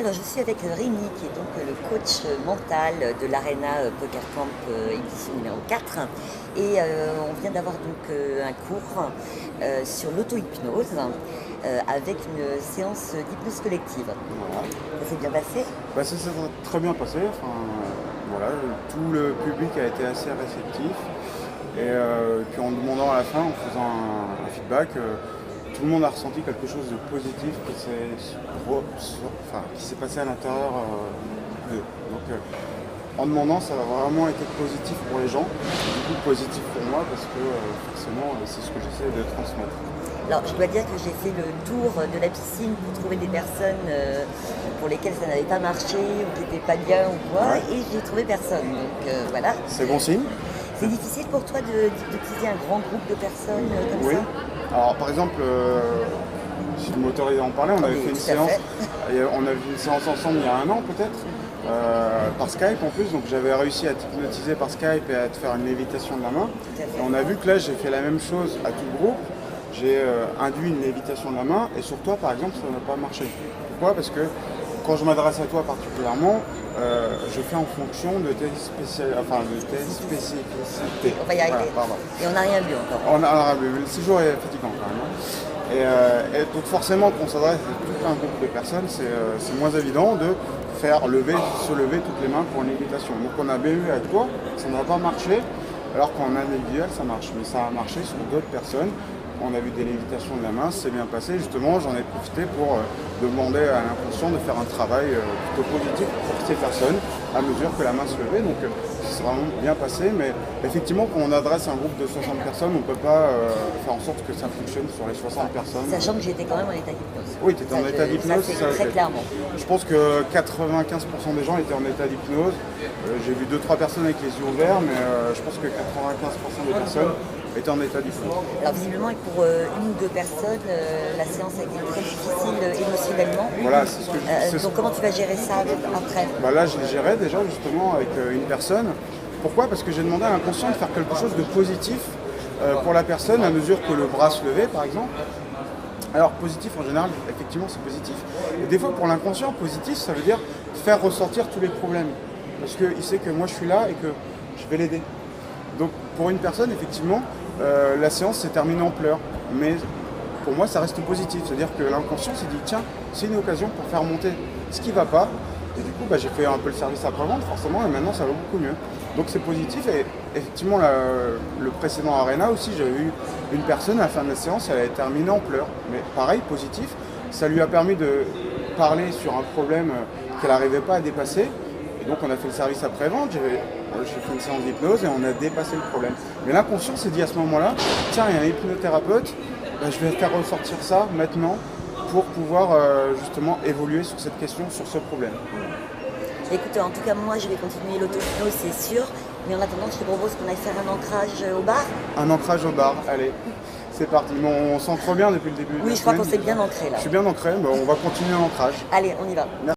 Alors, je suis avec Rémi, qui est donc le coach mental de l'Arena Poker Camp édition numéro 4. Et on vient d'avoir donc un cours sur l'auto-hypnose avec une séance d'hypnose collective. Voilà. Ça s'est bien passé? Bah, ça s'est très bien passé. Enfin, voilà, tout le public a été assez réceptif. Et puis en demandant à la fin, en faisant un feedback, tout le monde a ressenti quelque chose de positif qui s'est passé à l'intérieur d'eux. Donc en demandant, ça a vraiment été positif pour les gens, du coup positif pour moi parce que forcément c'est ce que j'essaie de transmettre. Alors, je dois dire que j'ai fait le tour de la piscine pour trouver des personnes pour lesquelles ça n'avait pas marché ou qui n'étaient pas bien ou quoi, Ouais. et j'ai trouvé personne. Donc voilà. C'est bon signe. C'est difficile pour toi d'utiliser un grand groupe de personnes comme Oui. ça? Alors par exemple, si je m'autorise à en parler, on avait Oui, fait une tout à séance, fait. on a vu une séance ensemble il y a un an peut-être, par Skype en plus, donc j'avais réussi à t'hypnotiser par Skype et à te faire une lévitation de la main. Tout à fait. Et on a vu que là j'ai fait la même chose à tout le groupe, j'ai induit une lévitation de la main et sur toi par exemple ça n'a pas marché. Pourquoi? Parce que quand je m'adresse à toi particulièrement, je fais en fonction de tes spécificités. On va y arriver. Voilà, pardon. Et on n'a rien vu encore. Le séjour est fatigant quand même. Et donc forcément, quand on s'adresse à tout un groupe de personnes, c'est moins évident de faire se lever toutes les mains pour une lévitation. Donc on a bien vu avec toi, ça n'a pas marché, alors qu'en individuel ça marche. Mais ça a marché sur d'autres personnes. On a vu des lévitations de la main, c'est bien passé. Justement, j'en ai profité pour demander à l'inconscient de faire un travail plutôt positif pour ces personnes à mesure que la main se levait. Donc c'est vraiment bien passé. Mais effectivement, quand on adresse un groupe de 60 personnes, on ne peut pas faire en sorte que ça fonctionne sur les 60 personnes. Sachant que j'étais quand même en état d'hypnose. Oui, tu étais en état d'hypnose. Ça, c'est très clairement. Je pense que 95% des gens étaient en état d'hypnose. J'ai vu 2-3 personnes avec les yeux ouverts, mais je pense que 95% des personnes étaient en état d'hypnose. Alors visiblement, et pour une ou deux personnes, la séance a été très difficile émotionnellement. Voilà, c'est ce que Donc comment tu vas gérer ça après? Bah là, je les gérais déjà justement avec une personne. Pourquoi? Parce que j'ai demandé à l'inconscient de faire quelque chose de positif pour la personne à mesure que le bras se levait, par exemple. Alors positif en général, effectivement c'est positif. Et des fois pour l'inconscient, positif ça veut dire faire ressortir tous les problèmes. Parce qu'il sait que moi je suis là et que je vais l'aider. Donc pour une personne, effectivement, la séance s'est terminée en pleurs. Mais pour moi ça reste positif. C'est-à-dire que l'inconscient s'est dit tiens, c'est une occasion pour faire monter ce qui ne va pas. Et du coup j'ai fait un peu le service après-vente forcément et maintenant ça va beaucoup mieux. Donc c'est positif et effectivement le précédent Arena aussi, j'avais eu une personne à la fin de la séance, elle avait terminé en pleurs. Mais pareil, positif, ça lui a permis de parler sur un problème qu'elle n'arrivait pas à dépasser. Et donc on a fait le service après-vente, j'ai fait une séance d'hypnose et on a dépassé le problème. Mais l'inconscient s'est dit à ce moment-là, tiens, il y a un hypnothérapeute, je vais faire ressortir ça maintenant pour pouvoir justement évoluer sur cette question, sur ce problème. Écoute, en tout cas, moi, je vais continuer l'auto-hypnose, c'est sûr. Mais en attendant, je te propose qu'on aille faire un ancrage au bar. Un ancrage au bar, allez, c'est parti. Mais on s'ancre bien depuis le début de Oui, la je crois semaine. qu'on s'est bien ancré là. Je suis bien ancré, on va continuer l'ancrage. Allez, on y va. Merci.